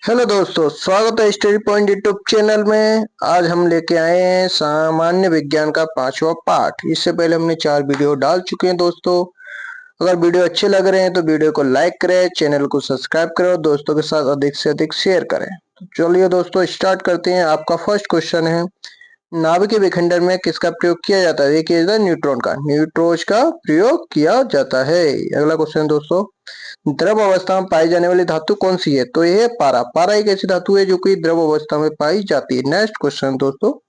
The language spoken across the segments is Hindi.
हेलो दोस्तों, स्वागत है स्टडी पॉइंट यूट्यूब चैनल में। आज हम लेके आए हैं सामान्य विज्ञान का 5वां पार्ट। इससे पहले हमने 4 वीडियो डाल चुके हैं दोस्तों। अगर वीडियो अच्छे लग रहे हैं तो वीडियो को लाइक करें, चैनल को सब्सक्राइब करें और दोस्तों के साथ अधिक से अधिक शेयर करें। तो चलिए दोस्तों स्टार्ट करते हैं। आपका फर्स्ट क्वेश्चन है, नाभिकीय विखंडन में किसका प्रयोग किया जाता है? देखिए, न्यूट्रॉन का, न्यूट्रॉन का प्रयोग किया जाता है। अगला क्वेश्चन दोस्तों, द्रव अवस्था में पाई जाने वाली धातु कौन सी है? तो यह है पारा। पारा एक ऐसी धातु है जो कि द्रव अवस्था में पाई जाती है। नेक्स्ट क्वेश्चन दोस्तों,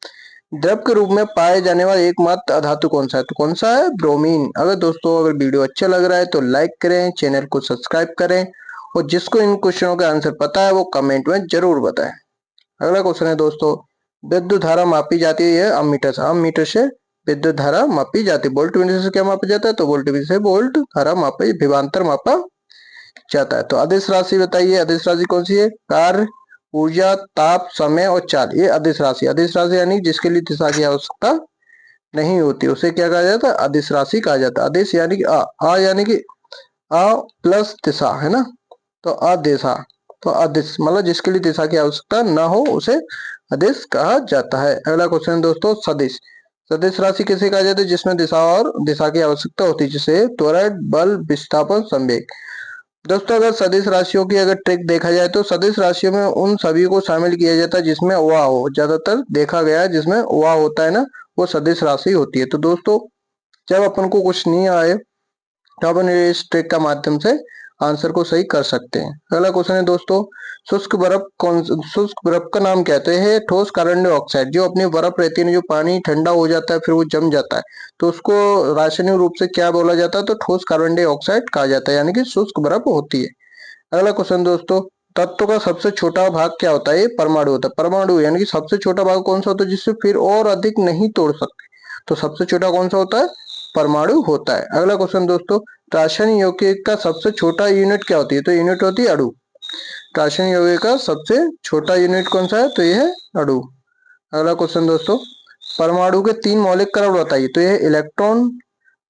द्रव के रूप में पाए जाने वाला एकमात्र धातु कौन सा है? तो कौन सा है? ब्रोमीन। अगर वीडियो अच्छा लग रहा है तो लाइक करें, चैनल को सब्सक्राइब करें और जिसको इन क्वेश्चनों का आंसर पता है वो कमेंट में जरूर बताएं। अगला क्वेश्चन है दोस्तों, विद्युत धारा मापी जाती है अमीटर से। अमीटर से विद्युत धारा मापी जाती है। वोल्ट मीटर से क्या मापा जाता है? तो वोल्ट मीटर से वोल्ट धारा मापी, विभवांतर मापा जाता है। तो अदिश राशि बताइए, अदिश राशि कौन सी है? कार्य, ऊर्जा, ताप, समय और चाल, ये अदिश राशि। अदिश राशि यानी जिसके लिए दिशा की आवश्यकता नहीं होती, उसे क्या कहा जाता है? अदिश राशि कहा जाता है। अदिश यानी कि आ यानी कि आ प्लस दिशा है ना, तो अदिशा, तो अदिश मतलब जिसके लिए दिशा की आवश्यकता न हो उसे अदिश कहा जाता है। अगला क्वेश्चन दोस्तों, सदिश। सदिश राशि किसे कहा जाता है? जिसमें दिशा और दिशा की आवश्यकता होती है, जैसे त्वरण, बल, विस्थापन, संवेग। दोस्तों अगर सदिश राशियों की अगर ट्रिक देखा जाए तो सदिश राशियों में उन सभी को शामिल किया जाता है जिसमें वाह हो। ज्यादातर देखा गया है जिसमें वाह होता है ना, वो सदिश राशि होती है। तो दोस्तों जब अपन को कुछ नहीं आए तो अपन इस ट्रिक का माध्यम से आंसर को सही कर सकते हैं। अगला क्वेश्चन है दोस्तों, शुष्क बर्फ का नाम क्या है? तो यह है ठोस कार्बन डाइऑक्साइड। जो अपनी बर्फ रहती है, जो पानी ठंडा हो जाता है फिर वो जम जाता है, तो उसको रासायनिक रूप से क्या बोला जाता है? तो ठोस कार्बन डाइऑक्साइड कहा जाता है, यानी कि शुष्क बर्फ होती है। अगला क्वेश्चन दोस्तों, तत्व का सबसे छोटा भाग क्या होता है? ये परमाणु होता है। परमाणु यानी कि सबसे छोटा भाग कौन सा होता है जिससे फिर और अधिक नहीं तोड़ सकते? तो सबसे छोटा कौन सा होता है? परमाणु होता है। अगला क्वेश्चन दोस्तों, रासायनिक यौगिक का सबसे छोटा यूनिट क्या होती है? तो यूनिट होती है अणु। रासायनिक यौगिक का सबसे छोटा यूनिट कौन सा है? तो यह है अणु। अगला क्वेश्चन दोस्तों, परमाणु के 3 मौलिक कण बताइए। तो यह इलेक्ट्रॉन,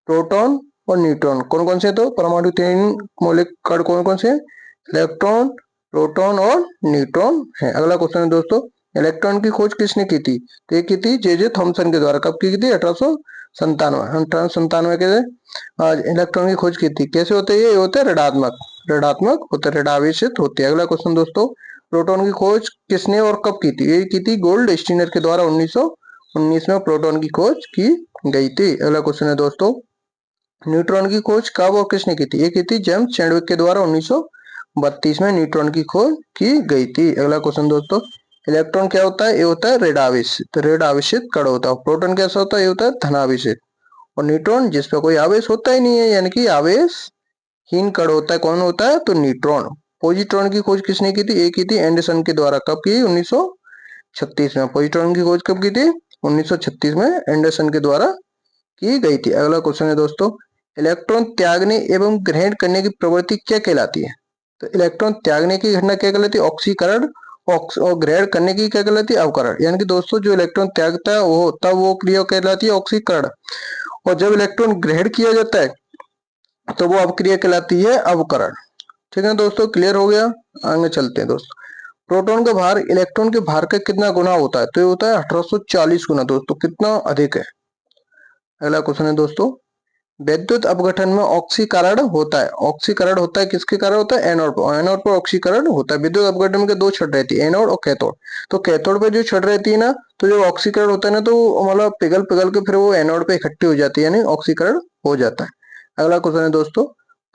प्रोटॉन और न्यूट्रॉन। कौन कौन से? तो परमाणु 3 मौलिक कण कौन कौन से? इलेक्ट्रॉन, प्रोटॉन और न्यूट्रॉन है। अगला क्वेश्चन है दोस्तों, इलेक्ट्रॉन की खोज किसने की थी? तो ये की थी जे थॉमसन के द्वारा। कब की थी? 1897 के इलेक्ट्रॉन की खोज की थी। कैसे होते हैं ये होते हैं ऋणात्मक, ऋणात्मक होते, ऋणावेशित होते हैं। अगला क्वेश्चन दोस्तों, प्रोटॉन की खोज किसने और कब की थी? ये की थी गोल्ड स्टीनर के द्वारा। 1919 में प्रोटॉन की खोज की गई थी। अगला क्वेश्चन है दोस्तों, न्यूट्रॉन की खोज कब और किसने की थी? ये की थी जेम्स चैडविक के द्वारा। 1932 में न्यूट्रॉन की खोज की गई थी। अगला क्वेश्चन दोस्तों, इलेक्ट्रॉन क्या होता है? ये होता है ऋण आवेशित, ऋण आवेशित कण होता है। प्रोटॉन कैसा होता है? ये होता है धनावेशित। और न्यूट्रॉन जिसपे कोई आवेश होता ही नहीं है, यानी कि आवेशहीन कण होता है। कौन होता है? तो न्यूट्रॉन। पॉजिट्रॉन की खोज किसने की थी? ये की थी एंडरसन के द्वारा। कब की? 1936 में। पॉजिट्रॉन की खोज कब की थी? 1936 में एंडरसन के द्वारा की गई थी। अगला क्वेश्चन है दोस्तों, इलेक्ट्रॉन त्यागने एवं ग्रहण करने की प्रवृत्ति क्या कहलाती है? तो इलेक्ट्रॉन त्यागने की घटना क्या कहलाती है? ऑक्सीकरण। और ग्रहण करने की क्या कहलाती है? अवकरण। यानी कि दोस्तों जो इलेक्ट्रॉन त्यागता है वो तब वो क्रिया कहलाती है ऑक्सीकरण, और जब इलेक्ट्रॉन ग्रहण किया जाता है तो वो अपक्रिया कहलाती है अवकरण। ठीक है दोस्तों, क्लियर हो गया? आगे चलते हैं दोस्तों। प्रोटॉन का भार इलेक्ट्रॉन के भार का कितना गुना होता है? तो ये होता है 1840 गुना। दोस्तों कितना अधिक है। अगला क्वेश्चन है दोस्तों, विद्युत अपघटन में ऑक्सीकरण होता है। ऑक्सीकरण होता है किसके कारण होता है? एनोड पर। एनोड पर ऑक्सीकरण होता है। विद्युत अपघटन में 2 छड़ रहती है, एनोड और कैथोड। तो कैथोड पे जो छड़ रहती है ना, तो जो ऑक्सीकरण होता है ना, तो मतलब पिघल पिघल के फिर वो एनोड पे इकट्ठी हो जाती है, यानी ऑक्सीकरण हो जाता है। अगला क्वेश्चन है दोस्तों,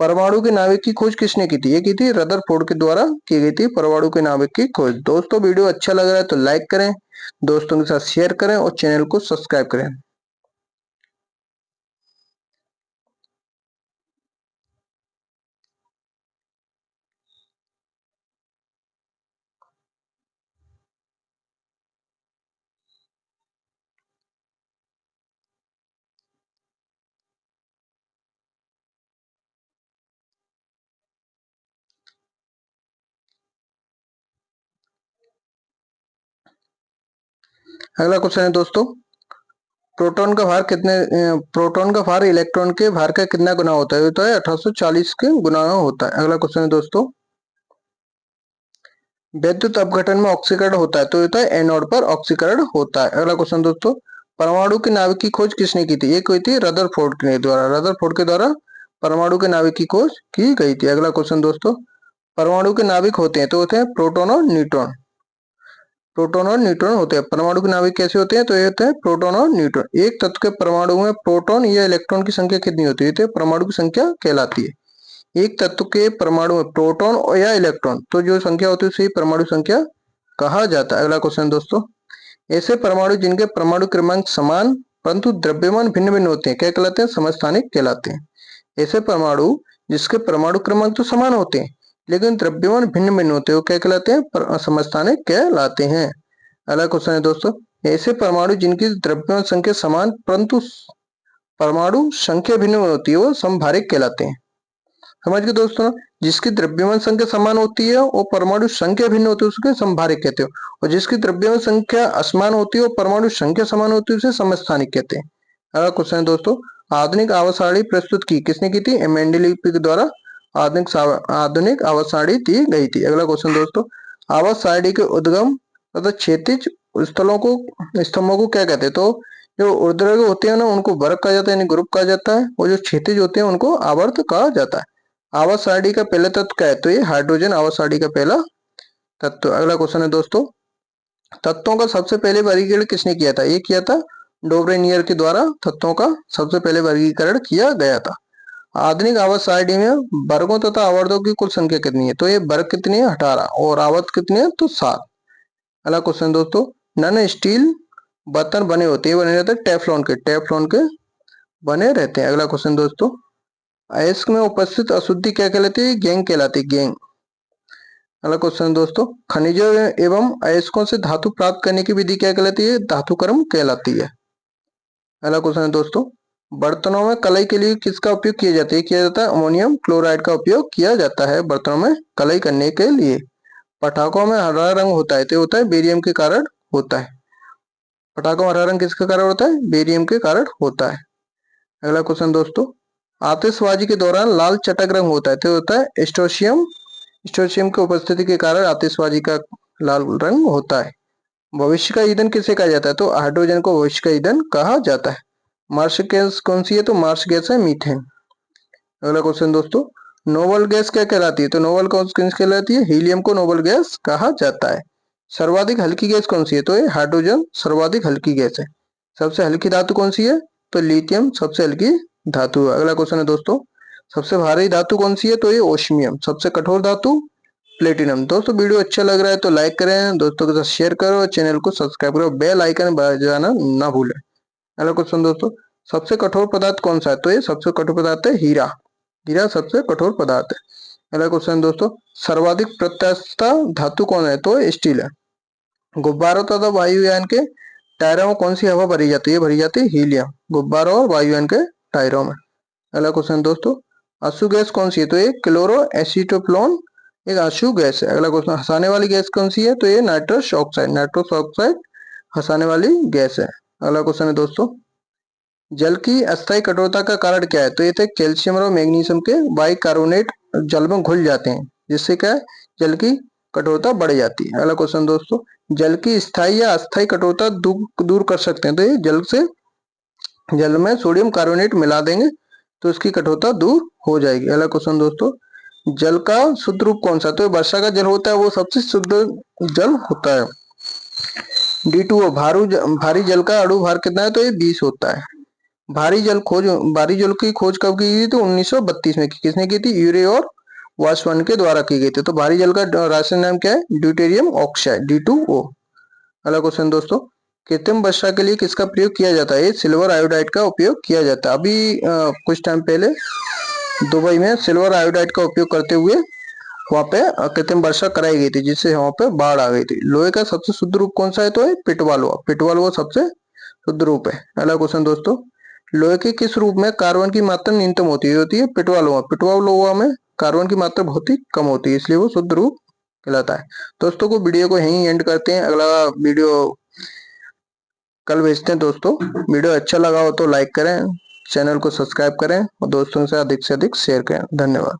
परमाणु के नाभिक की खोज किसने की थी? ये की थी रदरफोर्ड के द्वारा की गई थी परमाणु के नाभिक की खोज। दोस्तों वीडियो अच्छा लग रहा है तो लाइक करें, दोस्तों के साथ शेयर करें और चैनल को सब्सक्राइब करें। अगला क्वेश्चन है दोस्तों, प्रोटॉन का भार इलेक्ट्रॉन के भार का कितना गुना होता है? तो है 1840 के गुना होता है। अगला क्वेश्चन है दोस्तों, विद्युत अपघटन में ऑक्सीकरण होता है तो होता है एनोड पर ऑक्सीकरण होता है। अगला क्वेश्चन दोस्तों, परमाणु की नाभिक की खोज किसने की थी? एक हुई थी रदरफोर्ड के द्वारा। रदरफोर्ड के द्वारा परमाणु के नाभिक की खोज की गई थी। अगला क्वेश्चन दोस्तों, परमाणु के नाभिक होते हैं तो होते हैं प्रोटॉन और न्यूट्रॉन। प्रोटॉन और न्यूट्रॉन होते हैं। परमाणु के नाभिक कैसे होते हैं? तो ये होते हैं प्रोटॉन और न्यूट्रॉन। एक तत्व के परमाणु में प्रोटॉन या इलेक्ट्रॉन की संख्या कितनी होती है? तो परमाणु की संख्या कहलाती है। एक तत्व के परमाणु में प्रोटॉन या इलेक्ट्रॉन तो जो संख्या होती है उसे परमाणु संख्या कहा जाता है। अगला क्वेश्चन दोस्तों, ऐसे परमाणु जिनके परमाणु क्रमांक समान परंतु द्रव्यमान भिन्न भिन्न होते हैं क्या कहलाते हैं? समस्थानिक कहलाते हैं। ऐसे परमाणु जिसके परमाणु क्रमांक तो समान होते हैं लेकिन द्रव्यमान भिन्न भिन्न होते हैं वो क्या कहलाते हैं? समस्थानिक कहलाते हैं। अगला क्वेश्चन है दोस्तों, ऐसे परमाणु जिनकी द्रव्यमान संख्या समान परंतु परमाणु संख्या भिन्न होती है वो समभारिक कहलाते हैं। समझ गए दोस्तों? जिसकी द्रव्यमान संख्या समान होती है और परमाणु संख्या भिन्न होती है उसके समभारिक कहते हैं, और जिसकी द्रव्यमान संख्या असमान होती है और परमाणु संख्या समान होती है उसे समस्थानिक कहते हैं। अगला क्वेश्चन है दोस्तों, आधुनिक आवर्त सारणी प्रस्तुत की किसने की थी? मेंडलीव के द्वारा आधुनिक आवर्त सारणी दी गई थी। अगला क्वेश्चन दोस्तों, आवर्त सारणी के उद्गम तथा क्षैतिज स्तंभों को क्या कहते हैं? तो जो ऊर्ध्वाधर होते हैं ना उनको वर्ग कहा जाता है यानी ग्रुप कहा जाता है, और जो क्षैतिज होते हैं उनको आवर्त कहा जाता है। आवर्त सारणी का पहला तत्व क्या है? तो ये हाइड्रोजन आवर्त सारणी का पहला तत्व। अगला क्वेश्चन है दोस्तों, तत्वों का सबसे पहले वर्गीकरण किसने किया था? ये किया था डोब्रेनियर के द्वारा तत्वों का सबसे पहले वर्गीकरण किया गया था। आधुनिक आवर्त सारणी में वर्गों तथा आवर्तों की कुल संख्या कितनी है? तो ये वर्ग कितनी है? 18, और आवर्त कितनी है? तो 7। अगला क्वेश्चन दोस्तों, नन स्टील बर्तन बने होते हैं, बने रहते हैं टेफ्लॉन के बने रहते हैं। अगला क्वेश्चन दोस्तों, अयस्क में उपस्थित अशुद्धि क्या कहलाती है? गैंग कहलाती है, गैंग। अगला क्वेश्चन दोस्तों, खनिजों एवं अयस्कों से धातु प्राप्त करने की विधि क्या कहलाती है? धातुकर्म कहलाती है। अगला क्वेश्चन है दोस्तों, बर्तनों में कलई के लिए किसका उपयोग किया जाता है? किया जाता है अमोनियम क्लोराइड का उपयोग किया जाता है बर्तनों में कलई करने के लिए। पटाखों में हरा रंग होता है तो होता है बेरियम के कारण होता है। पटाखों में हरा रंग किसके कारण होता है? बेरियम के कारण होता है। अगला क्वेश्चन दोस्तों, आतिशबाजी के दौरान लाल चटक रंग होता है तो होता है स्ट्रोशियम। स्ट्रोशियम की उपस्थिति के कारण आतिशबाजी का लाल रंग होता है। भविष्य का ईंधन किसे कहा जाता है? तो हाइड्रोजन को भविष्य का ईंधन कहा जाता है। मार्स गैस कौन सी है? तो मार्स गैस है मीथेन। अगला क्वेश्चन दोस्तों, नोबल गैस क्या कहलाती है? तो नोबल गैस कहलाती है हीलियम को नोबल गैस कहा जाता है। सर्वाधिक हल्की गैस कौन सी है? तो ये हाइड्रोजन सर्वाधिक हल्की गैस है। सबसे हल्की धातु कौन सी है? तो लिथियम सबसे हल्की धातु है। अगला क्वेश्चन है दोस्तों, सबसे भारी धातु कौन सी है? तो ये ओस्मियम। सबसे कठोर धातु प्लेटिनम। दोस्तों वीडियो अच्छा लग रहा है तो लाइक करें, दोस्तों के साथ शेयर करो, चैनल को सब्सक्राइब करो, बेल आइकन बजाना ना भूलें। अगला क्वेश्चन दोस्तों, सबसे कठोर पदार्थ कौन सा है? तो ये सबसे कठोर पदार्थ है हीरा। हीरा सबसे कठोर पदार्थ है। अगला क्वेश्चन दोस्तों, सर्वाधिक प्रत्यास्था धातु कौन है? तो स्टील है। गुब्बारों तथा वायुयान के टायरों में कौन सी हवा भरी जाती है? भरी जाती है हीलियम, गुब्बारों और वायुयान के टायरों में। अगला क्वेश्चन दोस्तों, आंसू गैस कौन सी है? तो ये क्लोरो एसीटोफ्लोन एक आंसू गैस है। अगला क्वेश्चन, हंसाने वाली गैस कौन सी है? तो ये नाइट्रस ऑक्साइड। नाइट्रस ऑक्साइड हंसाने वाली गैस है। अगला क्वेश्चन है दोस्तों, जल की अस्थायी कठोरता का कारण क्या है? तो ये थे कैल्शियम और मैग्नीशियम के बाइकार्बोनेट जल में घुल जाते हैं जिससे क्या है? जल की कठोरता बढ़ जाती है। अगला क्वेश्चन दोस्तों, जल की स्थायी या अस्थायी कठोरता दूर कर सकते हैं तो ये जल में सोडियम कार्बोनेट मिला देंगे तो इसकी कठोरता दूर हो जाएगी। अगला क्वेश्चन दोस्तों, जल का शुद्ध रूप कौन सा? तो वर्षा का जल होता है वो सबसे शुद्ध जल होता है। D2O भारी जल का अणु भार कितना है? तो ये 20 होता है। भारी जल की खोज कब की गई? तो 1932 में किसने की थी? यूरे और वाशवन के द्वारा की गई थी। तो भारी जल का रासायनिक नाम क्या है? Deuterium oxide D2O। अगला क्वेश्चन दोस्तों, कृत्रिम वर्षा के लिए किसका प्रयोग किया जाता है? सिल्वर आयोडाइड का उपयोग किया जाता है। अभी कुछ टाइम पहले दुबई में सिल्वर आयोडाइड का उपयोग करते हुए वहां पे कृत्रिम वर्षा कराई गई थी जिससे वहां पे बाढ़ आ गई थी। लोहे का सबसे शुद्ध रूप कौन सा है? तो पिटवा लोहा सबसे शुद्ध रूप है। अगला क्वेश्चन दोस्तों, लोहे के किस रूप में कार्बन की मात्रा न्यूनतम होती है? पिटवा लोहा में कार्बन की मात्रा बहुत ही कम होती है इसलिए वो शुद्ध रूप कहलाता है। दोस्तों को वीडियो को यहीं एंड करते हैं, अगला वीडियो कल भेजते हैं। दोस्तों वीडियो अच्छा लगा हो तो लाइक करें, चैनल को सब्सक्राइब करें और दोस्तों से अधिक शेयर करें। धन्यवाद।